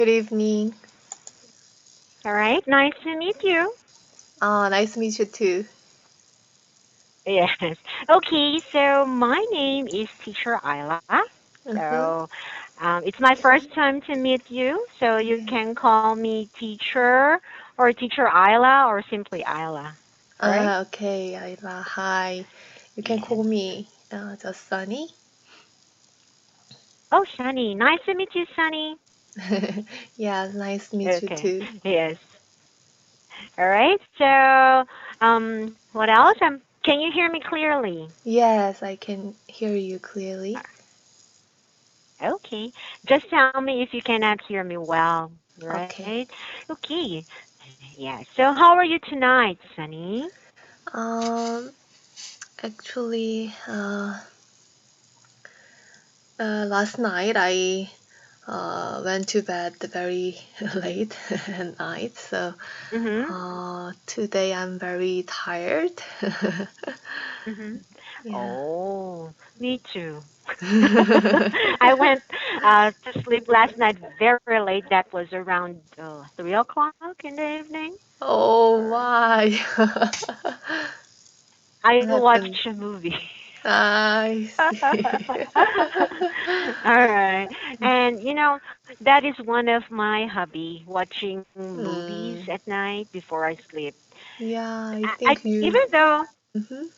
Good evening. All right, nice to meet you. Nice to meet you too. Yes. Okay, so my name is Teacher Isla. Uh-huh. So it's my first time to meet you. So you Yeah. can call me Teacher or Teacher Isla or simply Isla. All right? Okay, Ayla. Hi. You can Yes. call me just Sunny. Oh, Sunny. Nice to meet you, Sunny. Yeah, nice to meet you Okay. too. Yes. All right. So what else? Can you hear me clearly? Yes, I can hear you clearly. Okay. Just tell me if you cannot hear me well, right? Okay. Okay. Yeah. So how are you tonight, Sunny? Um, actually, last night I went to bed very late at night, so Mhm. today I'm very tired. Mhm. Yeah. Oh, me too. I went to sleep last night very late. That was around 3 o'clock in the evening. Oh, Or why? I What happened? watched a movie. I see. All right. And that is one of my hobby, watching movies Mm, at night before I sleep. yeah, I I think you. even though Mhm.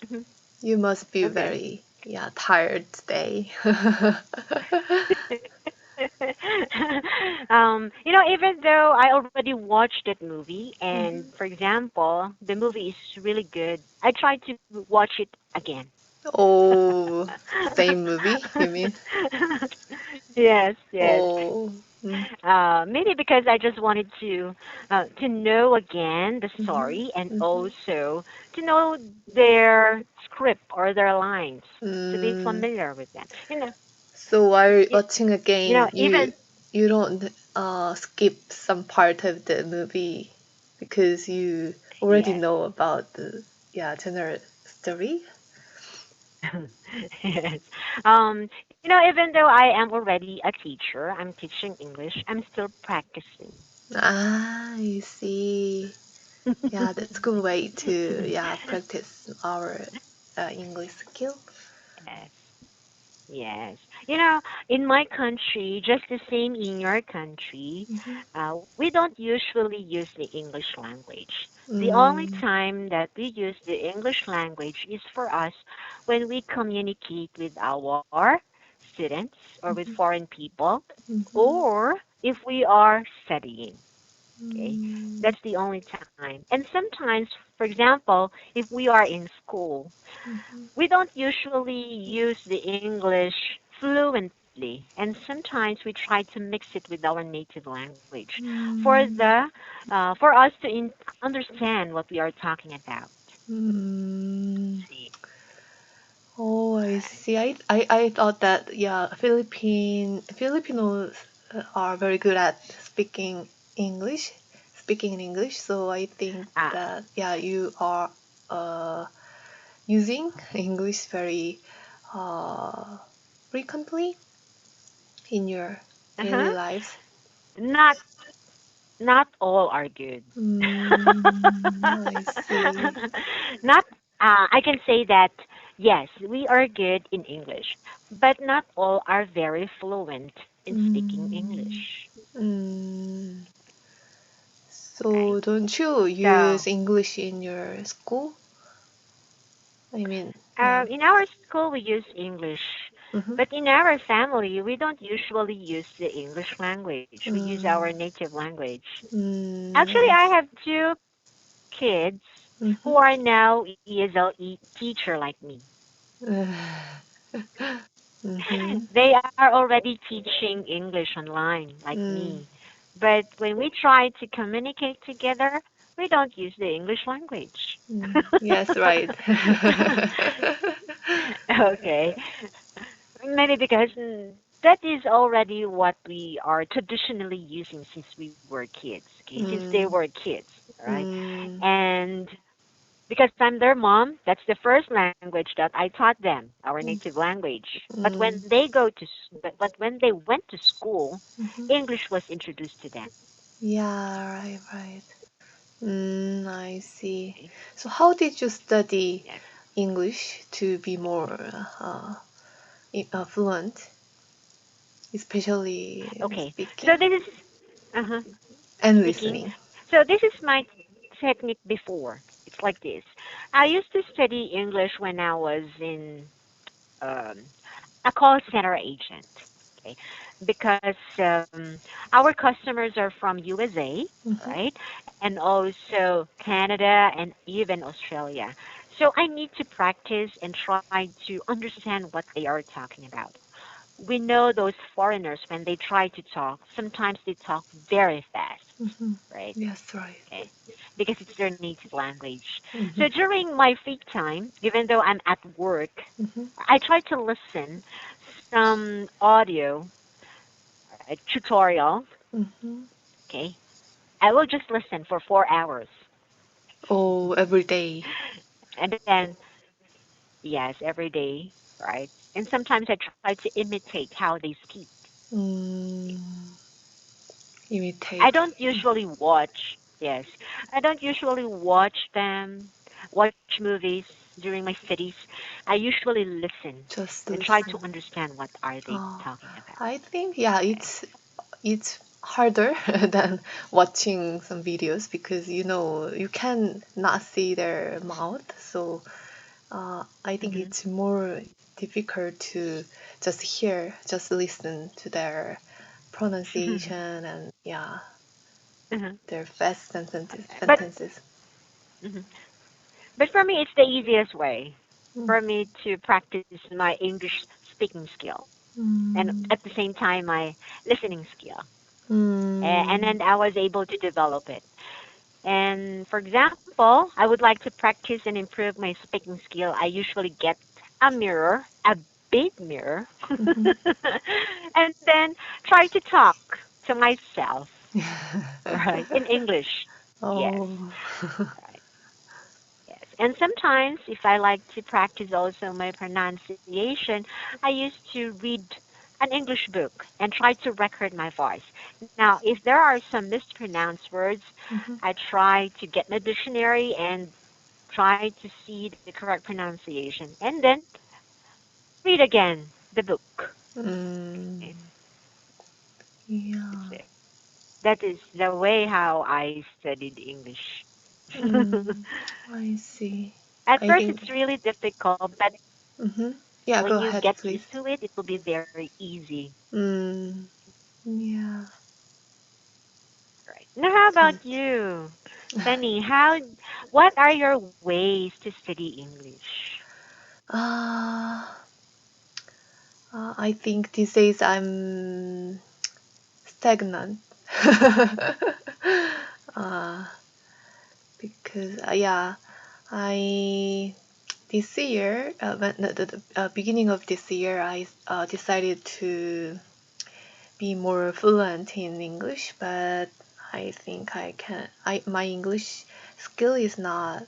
Mhm. You must be Okay. very, yeah, tired today. Even though I already watched that movie, and Mhm. for example, the movie is really good, I tried to watch it again. Oh, same movie, you mean? Yes, yes. Oh. Mm. Maybe because I just wanted to know again the Mhm. story and Mhm. also to know their script or their lines to be Mm. familiar with them. So while You, watching again, you even you don't skip some part of the movie because you already yes. know about the general story. Yes. Even though I am already a teacher, I'm teaching English, I'm still practicing. Ah, I see. Yeah, that's a good way to practice our English skill. Yes. Yes. In my country, just the same in your country, Mhm. we don't usually use the English language. The only Mm, time that we use the English language is for us when we communicate with our students or with mhm, foreign people, mhm, or if we are studying. Okay, mm, that's the only time. And sometimes, for example, if we are in school, mhm, we don't usually use the English fluently, and sometimes we try to mix it with our native language mm, for us to understand what we are talking about. mm. See, Oh, I right? see. I thought that Filipinos are very good at speaking in English. So I think Ah, that you are uh using English very uh frequently in your daily uh-huh. lives. Not not all are good. I see. Not I can say that yes, we are good in English, but not all are very fluent in speaking Mm, English. mm. Right? So don't you So, use English in your school? I mean, yeah. in our school, we use English, Mm-hmm. but in our family, we don't usually use the English language. We use our Mm, native language. Actually, I I see. have two kids who Mm-hmm. are now ESLE teacher like me. Mm-hmm. They are already teaching English online like Mm, me. But when we try to communicate together, we don't use the English language. yes, right. Okay. Maybe because that is already what we are traditionally using since we were kids, okay? Since they mm, were kids, right? mm, And because I'm their mom. That's the first language that I taught them, our Mm, native language. But when mm, they go to, but when they went to school, mhm. English was introduced to them. Yeah, right, right. I see. Okay? So, how did you study Yes. English to be more fluent, especially in Okay. So speaking this is and speaking. listening? So this is my technique before. It's like this. I used to study English when I was in um, a call center agent. Okay, because our customers are from USA, Mm-hmm, right, and also Canada and even Australia. So I need to practice and try to understand what they are talking about. We know those foreigners when they try to talk, sometimes they talk very fast, mm-hmm. right? Yes, right. Okay, because it's their native language. Mm-hmm, So during my free time, even though I'm at work, mm-hmm, I try to listen some audio tutorial. mm-hmm. Okay, I will just listen for 4 hours, Oh, every day. and then yes, every day, right? And sometimes I try to imitate how they speak. Mm, I imitate. don't usually watch. Yes, I don't usually watch them, watch movies during my studies. I usually listen Just and try listen. to understand what are they Oh, talking about. I think yeah, Okay. it's harder than watching some videos because you can not see their mouth. So I think Mhm. it's more difficult to just hear, just listen to their pronunciation and yeah, Mhm. their fast sentences. But Sentences. mhm. But for me, it's the easiest way Mm. for me to practice my English speaking skill and Mm. at the same time my listening skill. And Mm. then I was able to develop it. And for example, I would like to practice and improve my speaking skill. I usually get a mirror, a big mirror, Mhm. and then try to talk to myself, right, in English. Yes, Oh. right. Yes. And sometimes, if I like to practice also my pronunciation, I used to read an English book and try to record my voice. Now, if there are some mispronounced words, Mhm. I try to get my dictionary and try to see the correct pronunciation and then read again the book. Mm. Okay, that's Yeah. it. That is the way how I studied English. Mm. I see. At I first, think. it's really difficult, but Mhm. Yeah, when go you ahead, get please. used to it, it will be very easy. Mm. Yeah. Right. Now, how about Right. you, Sunny? What are your ways to study English? Uh, I think these days I'm stagnant. uh, because yeah, I this year, the beginning of this year, I decided to be more fluent in English, but I think I can. My English skill is not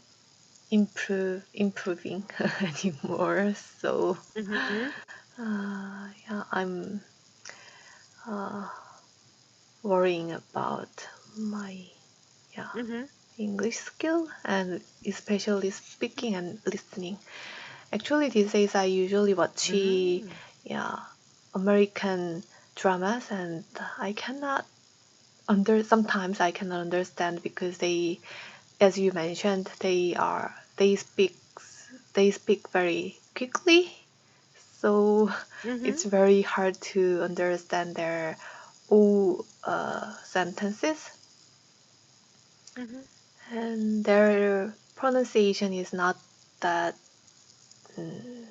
improving anymore. So Mm-hmm. yeah, I'm uh, worrying about my yeah Mm-hmm. English skill and especially speaking and listening. Actually, these days I usually watch Mm-hmm. yeah American dramas and I cannot sometimes I cannot understand because as you mentioned they speak very quickly, so Mm-hmm. it's very hard to understand their all sentences, Mm-hmm. and their pronunciation is not that mm,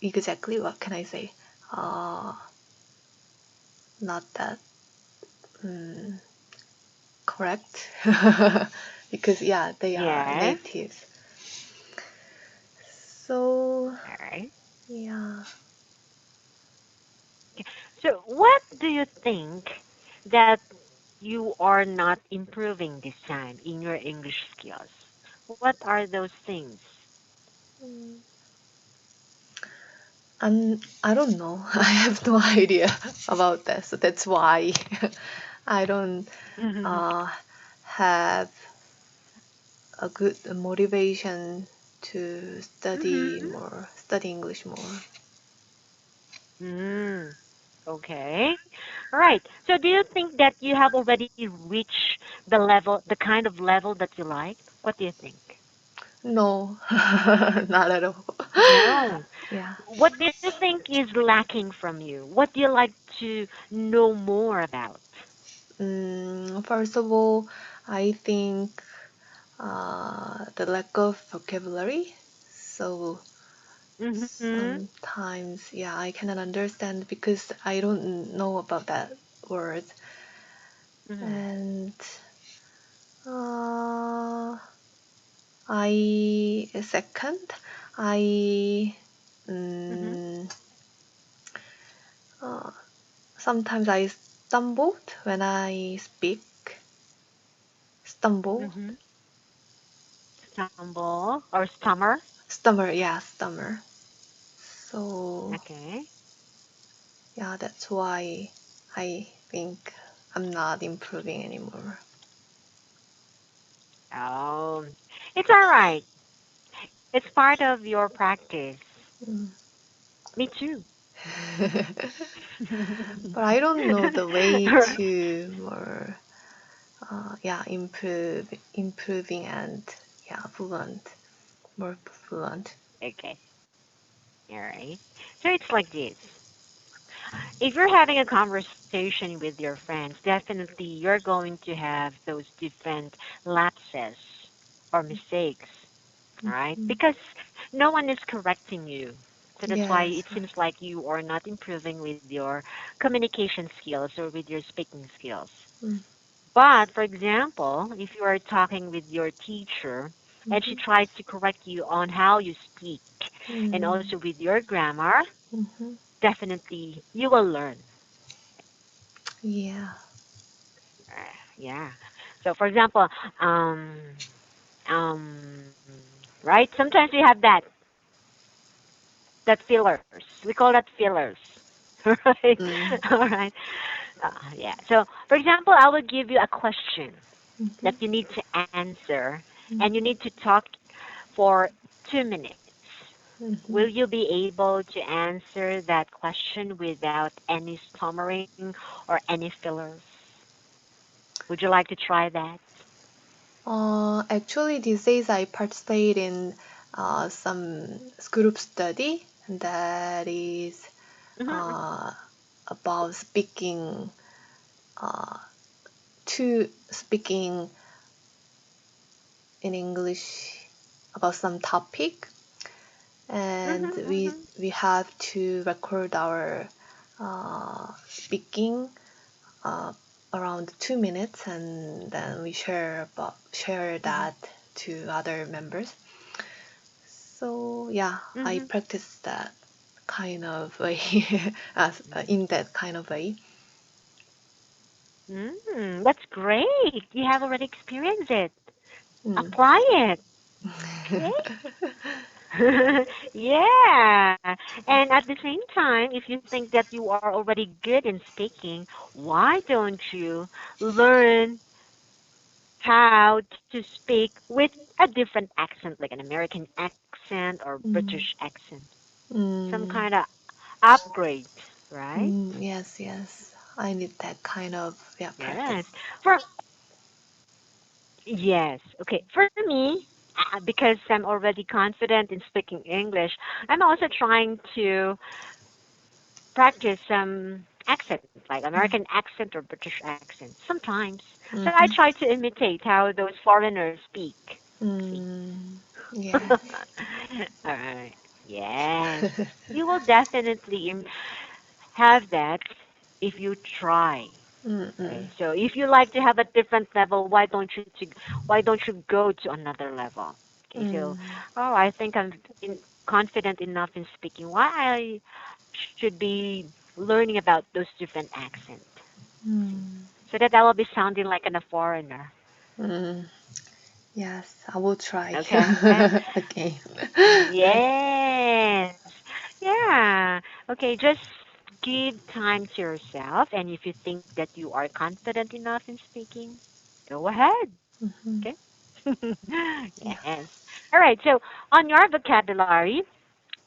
exactly what can I say? Uh, Not that mm, correct because yeah, they are Yes. natives. So All right. yeah. So, what do you think that you are not improving this time in your English skills? What are those things? Mm, I don't know. I have no idea about that. So that's why I don't uh, have a good motivation to study English more. Mm, okay. All right. So do you think that you have already reached the level, the kind of level that you like? What do you think? No, not at all. No. Yeah. What do you think is lacking from you? What do you like to know more about? First of all, I think the lack of vocabulary. So Mm-hmm. sometimes, yeah, I cannot understand because I don't know about that word. Mm-hmm. And uh, second, I Mm-hmm. mm, uh, sometimes I stumbled when I speak. Stumble, Mm-hmm. Stumble or stammer. stammer, yeah, stammer. So Okay. yeah, that's why I think I'm not improving anymore. Oh, it's all right. It's part of your practice. Mm. Me too. But I don't know the way to more, yeah, improving and yeah, more fluent. Okay. All right. So it's like this. If you're having a conversation with your friends, definitely you're going to have those different lapses or mistakes, all right? Mm. Because no one is correcting you. So that's why Yes, it seems like you are not improving with your communication skills or with your speaking skills. right. But for example, if you are talking with your teacher and she Mm-hmm. tries to correct you on how you speak and Mm. also with your grammar, Mm-hmm. definitely you will learn. Yeah. Yeah. So for example, um, um, right? Sometimes we have that fillers. We call that fillers, right? Mm. All right. Yeah. So for example, I will give you a question Mm-hmm. that you need to answer, and you need Mm-hmm. to talk for 2 minutes. Mm-hmm. Will you be able to answer that question without any stammering or any fillers? Would you like to try that? Actually, these days I participate in some group study that is Mm-hmm. uh, about uh, speaking in English about some topic, and Mm-hmm. we have to record our speaking uh, around 2 minutes, and then we share Mm-hmm. that to other members. So yeah, I Mm-hmm. practice that kind of way, in that kind of way. That's great. You have already experienced it. Mm. Apply it. Okay. Yeah. And at the same time, if you think that you are already good in speaking, why don't you learn how to speak with a different accent, like an American accent or British Mm. accent? Some Mm. kind of upgrade, right? Yes, yes. I need that kind of, yeah, practice. Yes. For yes. Okay. For me, because I'm already confident in speaking English, I'm also trying to practice some accent, like American accent or British accent, sometimes. So I Mm-hmm. try to imitate how those foreigners speak. See. Mm. Yes. All right. Yes. You will definitely have that if you try. Mm-mm. Okay. So if you like to have a different level, why don't you go to another level? Okay. So, Mm. oh, I think I'm confident enough in speaking. Why I should be learning about those different accents. Mm. so that I will be sounding like a foreigner. Mm, yes, I will try Okay? again. Yes. Yeah. Okay, just give time to yourself, and if you think that you are confident enough in speaking, go ahead. Mhm. Okay? Yeah. Yes. All right. So, on your vocabulary,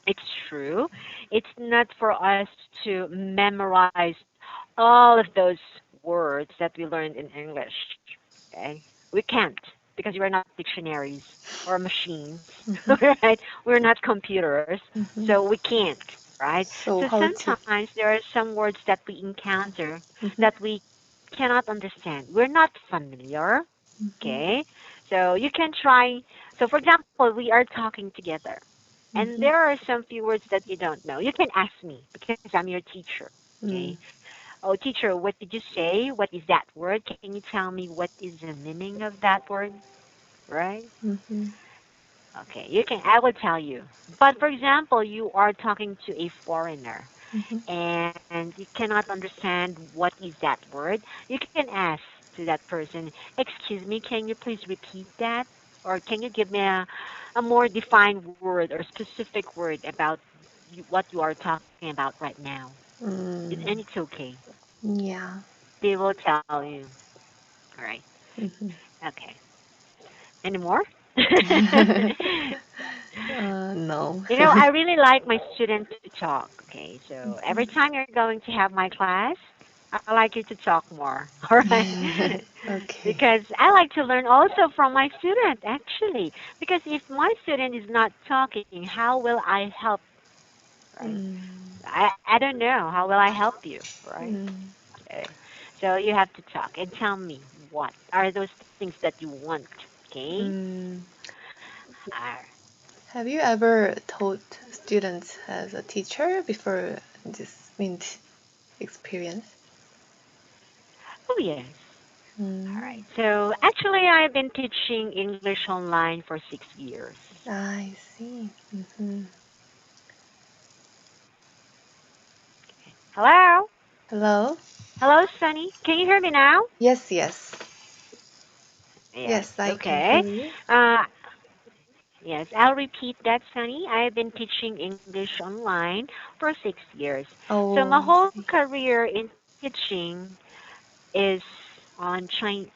it's true. It's not for us to memorize all of those words that we learned in English. Okay? We can't because we are not dictionaries or machines, Mhm. right? We're not computers, Mhm. so we can't, right? So So how to? sometimes there are some words that we encounter Mhm. that we cannot understand. We're not familiar, Mhm. okay? So you can try. So for example, we are talking together and Mhm. there are some few words that you don't know. You can ask me because I'm your teacher. Okay. Mm. Oh, teacher, what did you say? What is that word? Can you tell me what is the meaning of that word? Right? Mhm. Okay. You can. I will tell you. But for example, you are talking to a foreigner Mhm. and you cannot understand what is that word. You can ask to that person, "Excuse me, can you please repeat that?" Or can you give me a more defined word or specific word about what you are talking about right now? And Mm. it's okay. Yeah. They will tell you. All right. Mhm. Okay. Any more? No. I really like my students to talk. Okay, so every Mhm. time you're going to have my class, I like you to talk more. All right, Okay. because I like to learn also from my student actually. Because if my student is not talking, how will I help? Right? Mm. I don't know. How will I help you? Right? Mm. Okay. So you have to talk and tell me what are those things that you want. Okay. Mm. Uh, Have you ever taught students as a teacher before this Mint experience? oh yes. All right. Mm. So actually, I've been teaching English online for 6 years. I see. Hmm. Hello? Hello? Hello, Sunny. Can you hear me now? Yes, yes. Yes. Yes, I can Okay. hear you. Uh, yes, I'll repeat that, Sunny. I've been teaching English online for 6 years. So Oh, my I whole see. career in teaching is on Chinese.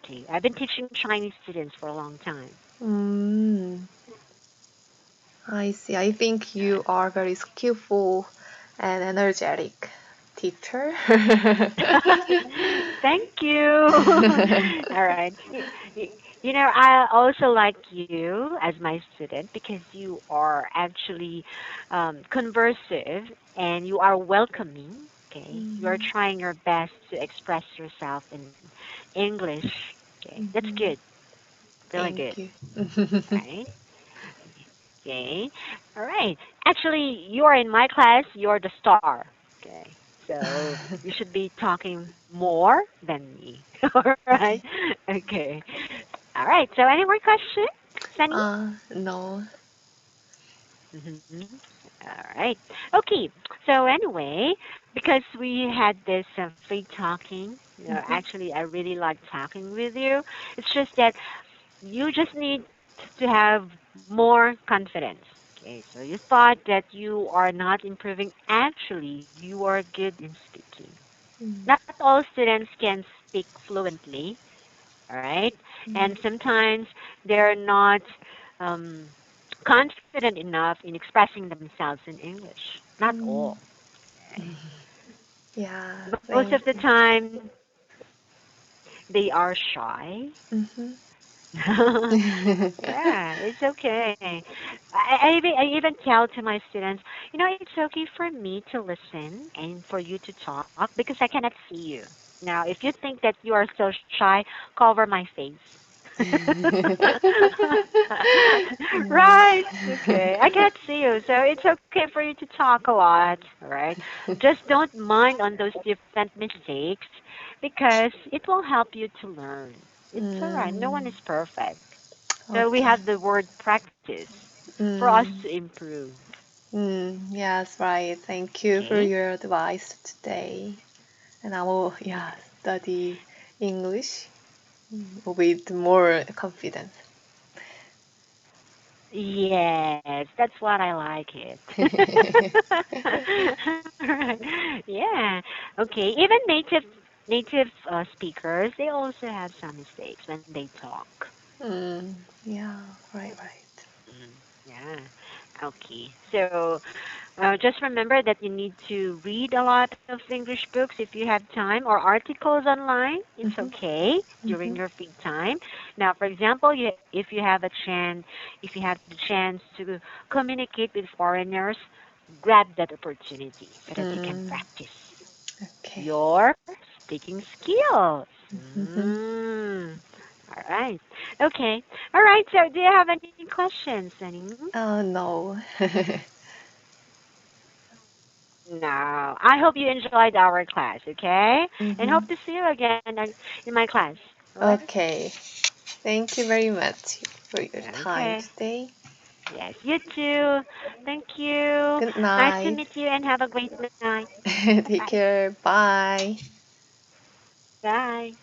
Okay, I've been teaching Chinese students for a long time. Mm, I see. I think you are very skillful and energetic teacher. Thank you. All right. I also like you as my student because you are actually conversive and you are welcoming. Okay. You are Mhm, trying your best to express yourself in English. Okay. That's mhm. good. Really good. Thank you. Right? Okay. All right. Actually, you are in my class. You're the star. Okay. So you should be talking more than me. All right. Okay. Okay. All right. So any more questions, Sunny? No. Mm-hmm. All right. Okay. So anyway, because we had this free talking, Mhm, actually, I really like talking with you. It's just that you just need to have more confidence. Okay, so you thought that you are not improving. Actually, you are good in speaking. mm, Not all students can speak fluently, all right? mm, And sometimes they're not um, confident enough in expressing themselves in English. Not all. mm. Okay? Yeah, Most of thank the you. time, they are shy. Mhm. Yeah, it's okay. I even tell to my students, it's okay for me to listen and for you to talk because I cannot see you. Now, if you think that you are so shy, cover my face. Right. Okay. I can't see you, so it's okay for you to talk a lot. All right. Just don't mind on those different mistakes because it will help you to learn. It's all right. No one Mm, is perfect. So we okay. have the word practice for us to Mm, improve. yes, right. Thank you for Okay? your advice today. and I will, yeah, study English with more confidence. Yes, that's what I like it. Right. Yeah. Okay. Even native speakers, they also have some mistakes when they talk. Mm, yeah, right, right. Mm, yeah. Okay. So just remember that you need to read a lot of English books if you have time, or articles online. It's Mm-hmm, okay during mm-hmm, your free time. Now, for example, if you have a chance, if you have the chance to communicate with foreigners, grab that opportunity so that you can mm, practice okay. your speaking skills. Mm-hmm. Mm. All right. Okay. All right. So, do you have any questions, Sunny? No. No. I hope you enjoyed our class, okay? And Mm-hmm. hope to see you again in my class. All right? Okay. Thank you very much for your time Okay. today. Yes, you too. Thank you. Good Nice to night. meet you and have a great night. Bye Take bye. care. Bye. Bye.